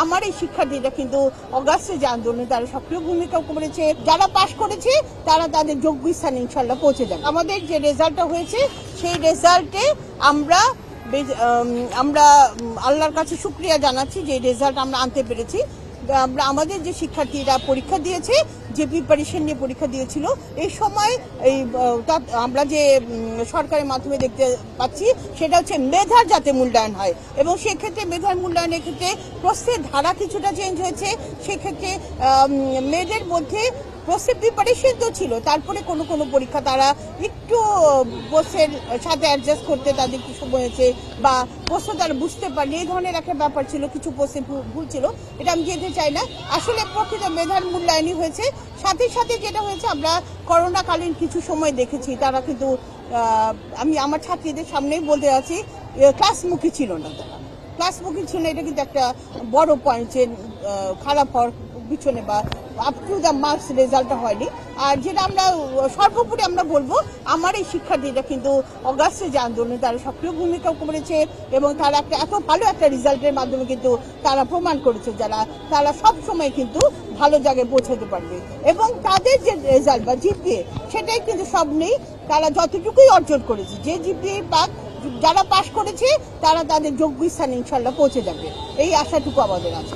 আমার এই শিক্ষার্থীরা কিন্তু অগাস্টে যে আন্দোলনে তারা সক্রিয় ভূমিকা করেছে। যারা পাশ করেছে তারা তাদের যোগ্য স্থানে ইনশাল্লাহ পৌঁছে যাবে। আমাদের যে রেজাল্টটা হয়েছে সেই রেজাল্টে আমরা আল্লাহর কাছে শুকরিয়া জানাচ্ছি যে রেজাল্ট আমরা আনতে পেরেছি। আমরা আমাদের যে শিক্ষার্থীরা পরীক্ষা দিয়েছে, যে প্রিপারেশন নিয়ে পরীক্ষা দিয়েছিল, এই সময় আমরা যে সরকারের মাধ্যমে দেখতে পাচ্ছি সেটা হচ্ছে মেধার যাতে মূল্যায়ন হয়, এবং সেক্ষেত্রে মেধার মূল্যায়নের ক্ষেত্রে প্রশ্নের ধারা কিছুটা চেঞ্জ হয়েছে। সেক্ষেত্রে মেয়েদের মধ্যে প্রশ্নের প্রিপারেশন তো ছিল, তারপরে কোনো পরীক্ষা তারা একটু প্রশ্নের সাথে অ্যাডজাস্ট করতে তাদের একটু সময় হয়েছে, বা প্রশ্ন তারা বুঝতে পারেনি, এই ধরনের একটা ব্যাপার ছিল। কিছু প্রশ্নে ভুল ছিল, এটা আমি যেতে চাই না। আসলে প্রকৃত মেধার মূল্যায়নই হয়েছে। সাথে সাথে যেটা হয়েছে, আমরা করোনাকালীন কিছু সময় দেখেছি তারা কিন্তু আমি আমার ছাত্রীদের সামনেই বলতে আছি, ক্লাসমুখী ছিল না। তারা ক্লাসমুখী ছিল না, এটা কিন্তু একটা বড় পয়েন্ট যে খারাপ হওয়ার পিছনে বা আপ টু দ্য মার্কস রেজাল্টটা হয়নি। আর যেটা আমরা সর্বোপরি আমরা বলবো, আমার এই শিক্ষার্থীরা কিন্তু অগাস্টে যে আন্দোলনে তারা সক্রিয় ভূমিকা করেছে, এবং তারা এত ভালো একটা রেজাল্টের মাধ্যমে কিন্তু তারা প্রমাণ করেছে তারা সব সময় কিন্তু ভালো জায়গায় পৌঁছাতে পারবে, এবং তাদের যে রেজাল্ট বা জিপিএ সেটাই কিন্তু সব নেই। তারা যতটুকুই অর্জন করেছে, যে জিপিএ পাক, যারা পাশ করেছে তারা তাদের যোগ্য স্থানে ইনশাল্লাহ পৌঁছে যাবে, এই আশাটুকু আমাদের আছে।